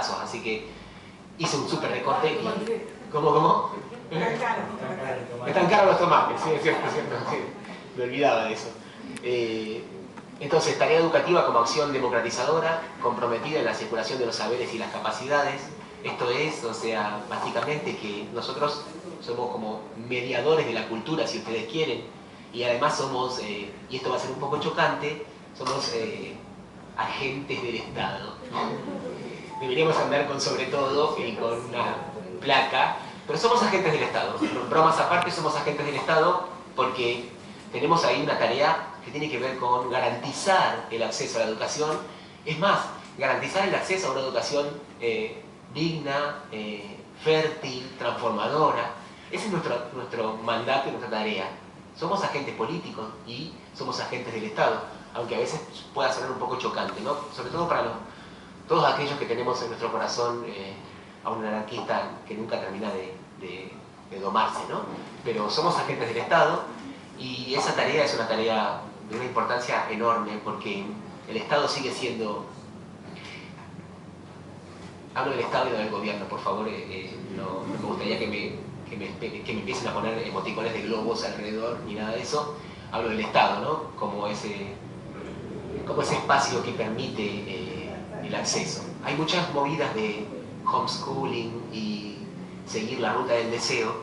casos, así que hice un súper recorte y... ¿Cómo? Están caros los tomates, sí, es cierto, sí, me olvidaba de eso. Entonces, tarea educativa como acción democratizadora, comprometida en la circulación de los saberes y las capacidades. Esto es, o sea, básicamente que nosotros somos como mediadores de la cultura, si ustedes quieren, y además somos, y esto va a ser un poco chocante, somos agentes del Estado, ¿no? Deberíamos andar con sobre todo y con una placa, pero somos agentes del Estado. Bromas aparte, somos agentes del Estado porque tenemos ahí una tarea que tiene que ver con garantizar el acceso a la educación. Es más, garantizar el acceso a una educación digna, fértil, transformadora. Ese es nuestro mandato y nuestra tarea. Somos agentes políticos y somos agentes del Estado, aunque a veces pueda sonar un poco chocante, ¿no? Sobre todo para todos aquellos que tenemos en nuestro corazón a un anarquista que nunca termina de domarse, ¿no? Pero somos agentes del Estado y esa tarea es una tarea de una importancia enorme porque el Estado sigue siendo... Hablo del Estado y no del gobierno, por favor, no me gustaría que me empiecen a poner emoticones de globos alrededor ni nada de eso. Hablo del Estado, ¿no? Como ese espacio que permite el acceso. Hay muchas movidas de homeschooling y seguir la ruta del deseo,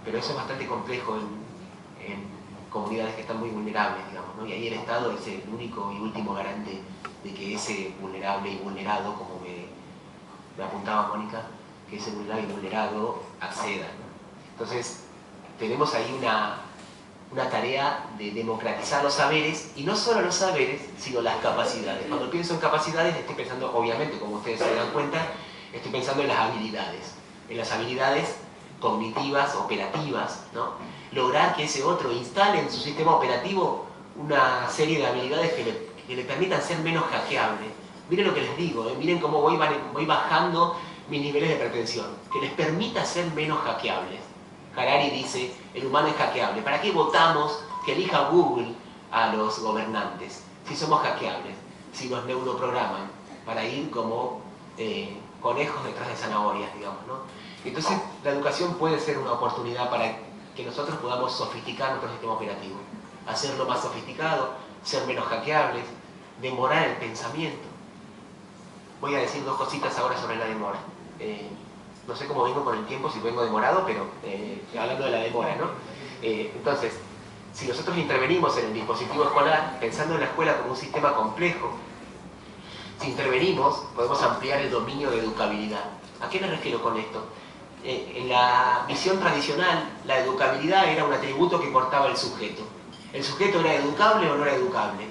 pero eso es bastante complejo en comunidades que están muy vulnerables, digamos, ¿no? Y ahí el Estado es el único y último garante de que ese vulnerable y vulnerado, como me apuntaba Mónica, que ese vulnerable y vulnerado acceda, ¿no? Entonces, tenemos ahí una tarea de democratizar los saberes, y no solo los saberes, sino las capacidades. Cuando pienso en capacidades, estoy pensando, obviamente, como ustedes se dan cuenta, estoy pensando en las habilidades cognitivas, operativas, ¿no? Lograr que ese otro instale en su sistema operativo una serie de habilidades que le permitan ser menos hackeable. Miren lo que les digo, miren cómo voy bajando mis niveles de pretensión, que les permita ser menos hackeables. Harari dice, el humano es hackeable. ¿Para qué votamos que elija Google a los gobernantes si somos hackeables? Si nos neuroprograman para ir como conejos detrás de zanahorias, digamos, ¿no? Entonces, la educación puede ser una oportunidad para que nosotros podamos sofisticar nuestro sistema operativo, hacerlo más sofisticado, ser menos hackeables, demorar el pensamiento. Voy a decir dos cositas ahora sobre la demora. No sé cómo vengo con el tiempo, si vengo demorado, pero hablando de la demora, ¿no? Entonces, si nosotros intervenimos en el dispositivo escolar, pensando en la escuela como un sistema complejo, si intervenimos, podemos ampliar el dominio de educabilidad. ¿A qué me refiero con esto? En la visión tradicional, la educabilidad era un atributo que cortaba el sujeto. ¿El sujeto era educable o no era educable?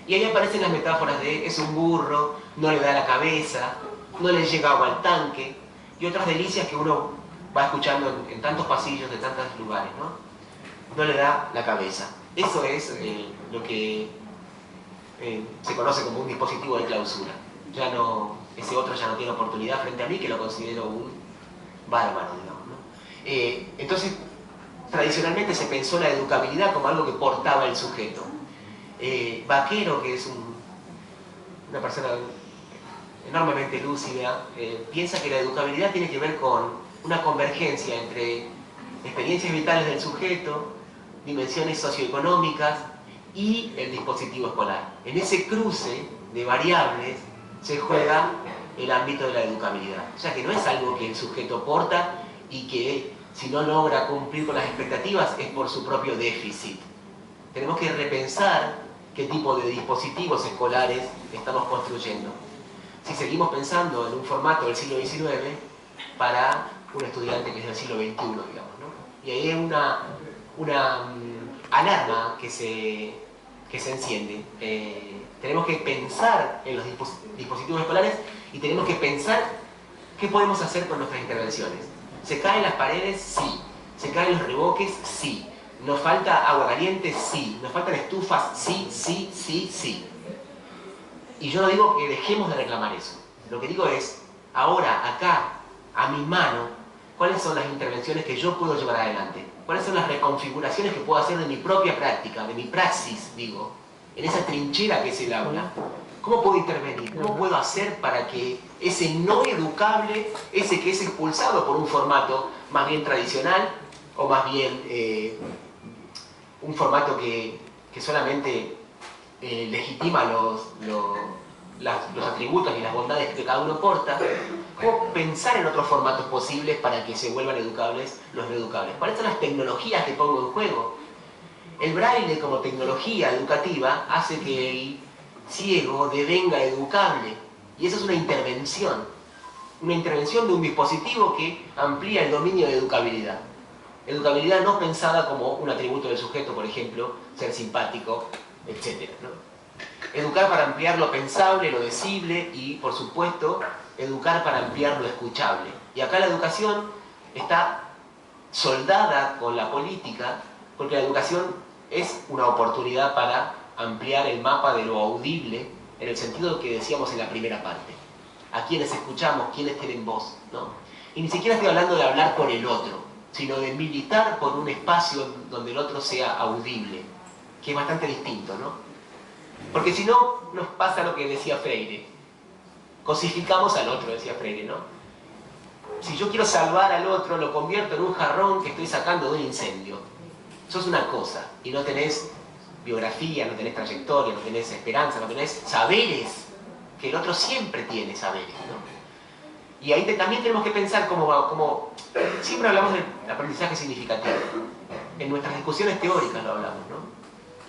Y ahí aparecen las metáforas de es un burro, no le da la cabeza, no le llega agua al tanque, y otras delicias que uno va escuchando en tantos pasillos de tantos lugares, ¿no? No le da la cabeza. Eso es lo que se conoce como un dispositivo de clausura. Ese otro ya no tiene oportunidad frente a mí, que lo considero un bárbaro, digamos, ¿no? Entonces, tradicionalmente se pensó la educabilidad como algo que portaba el sujeto. Vaquero, que es una persona enormemente lúcida, piensa que la educabilidad tiene que ver con una convergencia entre experiencias vitales del sujeto, dimensiones socioeconómicas y el dispositivo escolar. En ese cruce de variables se juega el ámbito de la educabilidad. O sea que no es algo que el sujeto porta y que si no logra cumplir con las expectativas es por su propio déficit. Tenemos que repensar qué tipo de dispositivos escolares estamos construyendo. Si seguimos pensando en un formato del siglo XIX para un estudiante que es del siglo XXI, digamos, ¿no? Y ahí hay una alarma que se enciende. Tenemos que pensar en los dispositivos escolares y tenemos que pensar qué podemos hacer con nuestras intervenciones. ¿Se caen las paredes? Sí. ¿Se caen los revoques? Sí. ¿Nos falta agua caliente? Sí. ¿Nos faltan estufas? Sí, sí, sí, sí. Y yo no digo que dejemos de reclamar eso. Lo que digo es, ahora, acá, a mi mano, ¿cuáles son las intervenciones que yo puedo llevar adelante? ¿Cuáles son las reconfiguraciones que puedo hacer de mi propia práctica, de mi praxis, digo, en esa trinchera que es el aula? ¿Cómo puedo intervenir? ¿Cómo puedo hacer para que ese no educable, ese que es expulsado por un formato más bien tradicional o más bien un formato que solamente legitima los atributos y las bondades que cada uno porta, cómo pensar en otros formatos posibles para que se vuelvan educables los no educables? ¿Cuáles son las tecnologías que pongo en juego? El braille como tecnología educativa hace que el ciego devenga educable, y eso es una intervención de un dispositivo que amplía el dominio de educabilidad. Educabilidad no pensada como un atributo del sujeto, por ejemplo, ser simpático, etc., ¿no? Educar para ampliar lo pensable, lo decible y, por supuesto, educar para ampliar lo escuchable. Y acá la educación está soldada con la política, porque la educación es una oportunidad para ampliar el mapa de lo audible, en el sentido que decíamos en la primera parte. A quienes escuchamos, quienes tienen voz, ¿no? Y ni siquiera estoy hablando de hablar por el otro, sino de militar por un espacio donde el otro sea audible, que es bastante distinto, ¿no? Porque si no, nos pasa lo que decía Freire. Cosificamos al otro, decía Freire, ¿no? Si yo quiero salvar al otro, lo convierto en un jarrón que estoy sacando de un incendio. Sos una cosa y no tenés biografía, no tenés trayectoria, no tenés esperanza, no tenés saberes, que el otro siempre tiene saberes, ¿no? Y ahí también tenemos que pensar cómo siempre hablamos del aprendizaje significativo. En nuestras discusiones teóricas lo hablamos, ¿no?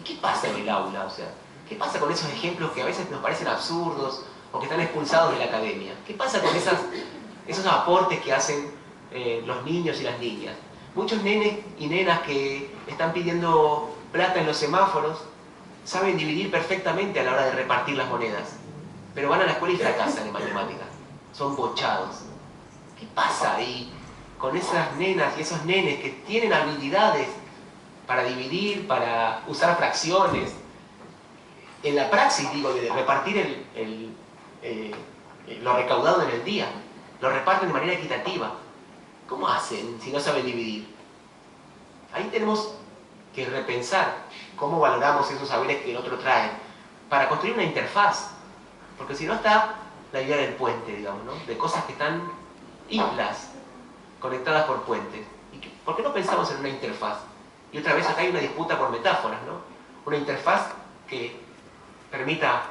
¿Y qué pasa en el aula? O sea, ¿qué pasa con esos ejemplos que a veces nos parecen absurdos o que están expulsados de la academia? ¿Qué pasa con esos aportes que hacen los niños y las niñas? Muchos nenes y nenas que están pidiendo plata en los semáforos saben dividir perfectamente a la hora de repartir las monedas, pero van a la escuela y fracasan en matemáticas. Son bochados. ¿Qué pasa ahí con esas nenas y esos nenes que tienen habilidades para dividir, para usar fracciones? En la praxis, digo, de repartir lo recaudado en el día, lo reparten de manera equitativa. ¿Cómo hacen si no saben dividir? Ahí tenemos que repensar cómo valoramos esos saberes que el otro trae para construir una interfaz, porque si no está la idea del puente, digamos, ¿no? De cosas que están islas conectadas por puentes. ¿Por qué no pensamos en una interfaz? Y otra vez acá hay una disputa por metáforas, ¿no? Una interfaz que permita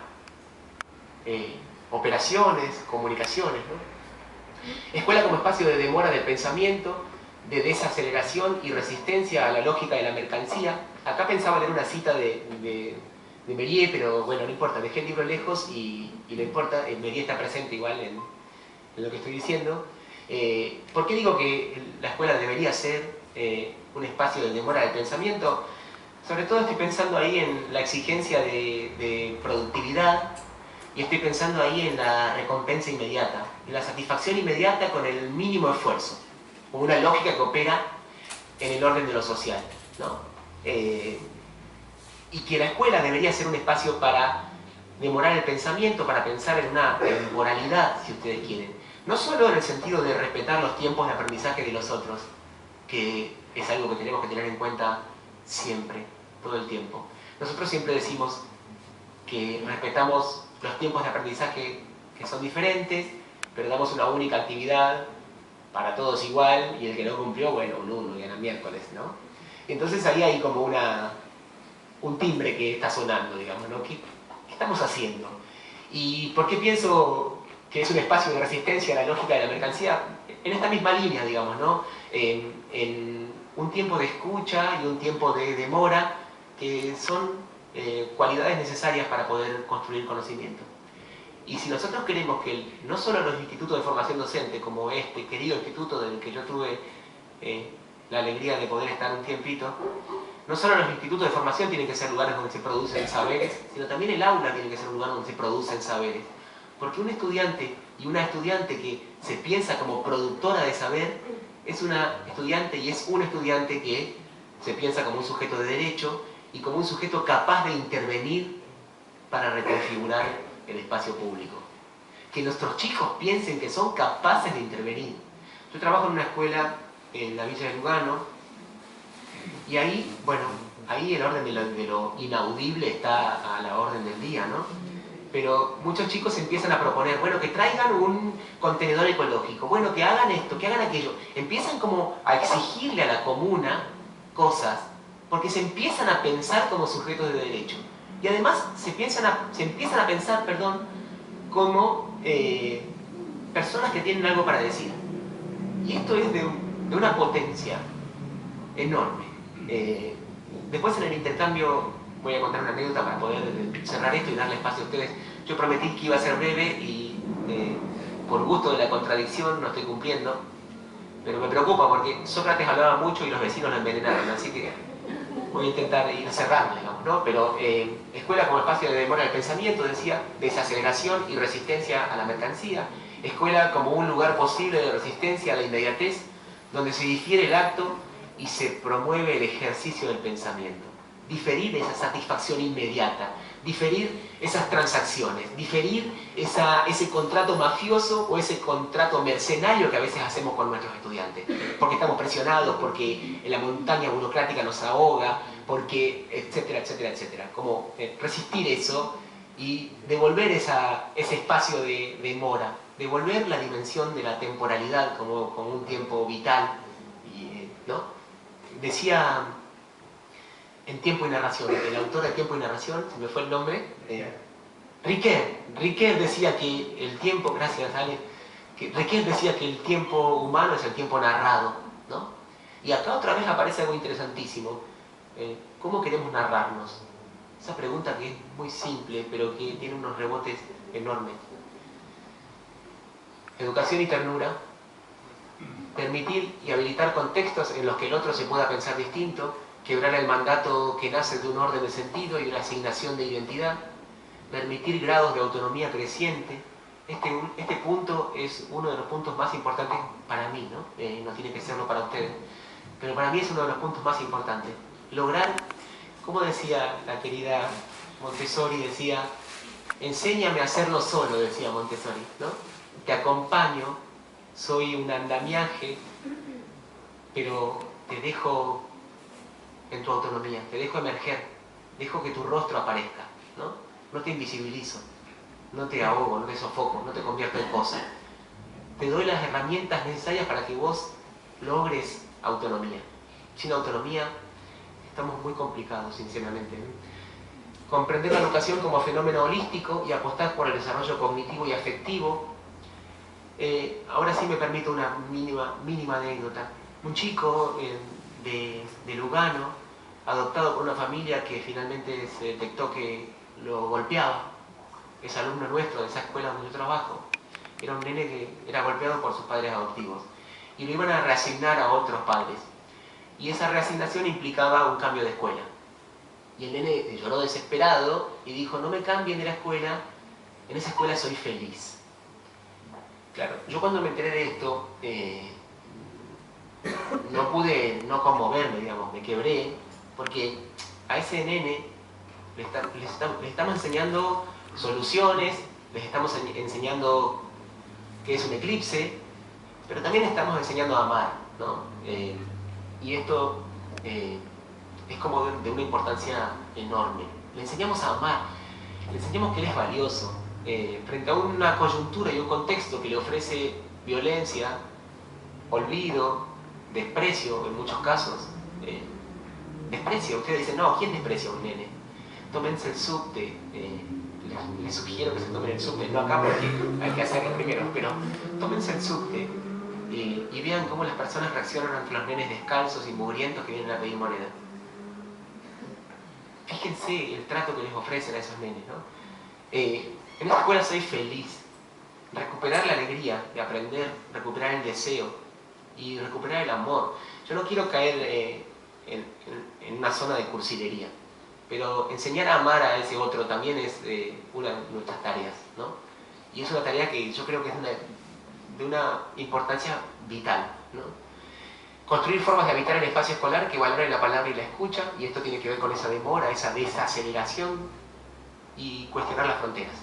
operaciones, comunicaciones, ¿no? Escuela como espacio de demora del pensamiento, de desaceleración y resistencia a la lógica de la mercancía. Acá pensaba leer una cita de Méliès, pero bueno, no importa, dejé el libro lejos y no importa, Méliès está presente igual en lo que estoy diciendo. ¿Por qué digo que la escuela debería ser un espacio de demora del pensamiento? Sobre todo estoy pensando ahí en la exigencia de productividad, y estoy pensando ahí en la recompensa inmediata, en la satisfacción inmediata con el mínimo esfuerzo, con una lógica que opera en el orden de lo social, ¿no? Y que la escuela debería ser un espacio para demorar el pensamiento, para pensar en una temporalidad, si ustedes quieren. No solo en el sentido de respetar los tiempos de aprendizaje de los otros, que es algo que tenemos que tener en cuenta siempre, todo el tiempo. Nosotros siempre decimos que respetamos los tiempos de aprendizaje que son diferentes, pero damos una única actividad para todos igual, y el que no cumplió, bueno, un 1, y era miércoles, ¿no? Y entonces ahí hay como un timbre que está sonando, digamos, ¿no? ¿Qué estamos haciendo? ¿Y por qué pienso que es un espacio de resistencia a la lógica de la mercancía? En esta misma línea, digamos, ¿no? En un tiempo de escucha y un tiempo de demora, que son cualidades necesarias para poder construir conocimiento. Y si nosotros queremos que no solo los institutos de formación docente, como este querido instituto del que yo tuve la alegría de poder estar un tiempito, no solo los institutos de formación tienen que ser lugares donde se producen saberes, sino también el aula tiene que ser un lugar donde se producen saberes. Porque un estudiante y una estudiante que se piensa como productora de saber, es una estudiante y es un estudiante que se piensa como un sujeto de derecho y como un sujeto capaz de intervenir para reconfigurar el espacio público. Que nuestros chicos piensen que son capaces de intervenir. Yo trabajo en una escuela en la Villa de Lugano, y ahí, bueno, ahí el orden de lo inaudible está a la orden del día, ¿no? pero muchos chicos empiezan a proponer, bueno, que traigan un contenedor ecológico, bueno, que hagan esto, que hagan aquello. Empiezan como a exigirle a la comuna cosas, porque se empiezan a pensar como sujetos de derecho. Y además se empiezan a pensar, como personas que tienen algo para decir. Y esto es de una potencia enorme. Después en el intercambio voy a contar una anécdota para poder cerrar esto y darle espacio a ustedes. Yo prometí que iba a ser breve y por gusto de la contradicción no estoy cumpliendo, pero me preocupa porque Sócrates hablaba mucho y los vecinos lo envenenaron, así que voy a intentar ir cerrando, digamos, ¿no? Pero escuela como espacio de demora del pensamiento, decía, desaceleración y resistencia a la mercancía. Escuela como un lugar posible de resistencia a la inmediatez, donde se difiere el acto y se promueve el ejercicio del pensamiento. Diferir esa satisfacción inmediata, diferir esas transacciones, diferir ese contrato mafioso o ese contrato mercenario que a veces hacemos con nuestros estudiantes, porque estamos presionados, porque la montaña burocrática nos ahoga, porque etcétera, etcétera, etcétera. Como resistir eso y devolver ese espacio de mora, devolver la dimensión de la temporalidad como un tiempo vital, ¿no? Decía en Tiempo y Narración, el autor de Tiempo y Narración, se me fue el nombre, Riquet decía que el tiempo, gracias Ale, Riquet decía que el tiempo humano es el tiempo narrado, ¿no? Y acá otra vez aparece algo interesantísimo, ¿cómo queremos narrarnos? Esa pregunta que es muy simple, pero que tiene unos rebotes enormes. Educación y ternura, permitir y habilitar contextos en los que el otro se pueda pensar distinto, quebrar el mandato que nace de un orden de sentido y una asignación de identidad, permitir grados de autonomía creciente. Este punto es uno de los puntos más importantes para mí, ¿no? No tiene que serlo para ustedes, pero para mí es uno de los puntos más importantes. Lograr, como decía la querida Montessori, decía, enséñame a hacerlo solo, decía Montessori, ¿no? Te acompaño, soy un andamiaje, pero te dejo en tu autonomía, te dejo emerger, dejo que tu rostro aparezca, ¿no? No te invisibilizo, no te ahogo, no te sofoco, no te convierto en cosa. Te doy las herramientas necesarias para que vos logres autonomía. Sin autonomía estamos muy complicados, sinceramente, ¿no? Comprender la educación como fenómeno holístico y apostar por el desarrollo cognitivo y afectivo. Ahora sí me permito una mínima anécdota. Un chico de Lugano, adoptado por una familia que finalmente se detectó que lo golpeaba, es alumno nuestro de esa escuela donde yo trabajo, era un nene que era golpeado por sus padres adoptivos y lo iban a reasignar a otros padres, y esa reasignación implicaba un cambio de escuela, y el nene lloró desesperado y dijo, no me cambien de la escuela, en esa escuela soy feliz. Claro, yo cuando me enteré de esto no pude no conmoverme, digamos, me quebré, porque a ese nene le estamos enseñando soluciones, les estamos enseñando qué es un eclipse, pero también estamos enseñando a amar, ¿no? Y esto es como de una importancia enorme. Le enseñamos a amar, le enseñamos que él es valioso, frente a una coyuntura y un contexto que le ofrece violencia, olvido, desprecio en muchos casos. Desprecio, ustedes dicen, no, ¿quién desprecia a un nene? Tómense el subte, les sugiero que se tomen el subte, no acá porque hay que hacerlo primero, pero tómense el subte y vean cómo las personas reaccionan ante los nenes descalzos y mugrientos que vienen a pedir moneda. Fíjense el trato que les ofrecen a esos nenes, ¿no? En esta escuela soy feliz. Recuperar la alegría de aprender, recuperar el deseo y recuperar el amor. Yo no quiero caer en una zona de cursilería, pero enseñar a amar a ese otro también es una de nuestras tareas, ¿no? Y es una tarea que yo creo que es de una importancia vital, ¿no? Construir formas de habitar el espacio escolar que valoren la palabra y la escucha, y esto tiene que ver con esa demora, esa desaceleración, y cuestionar las fronteras.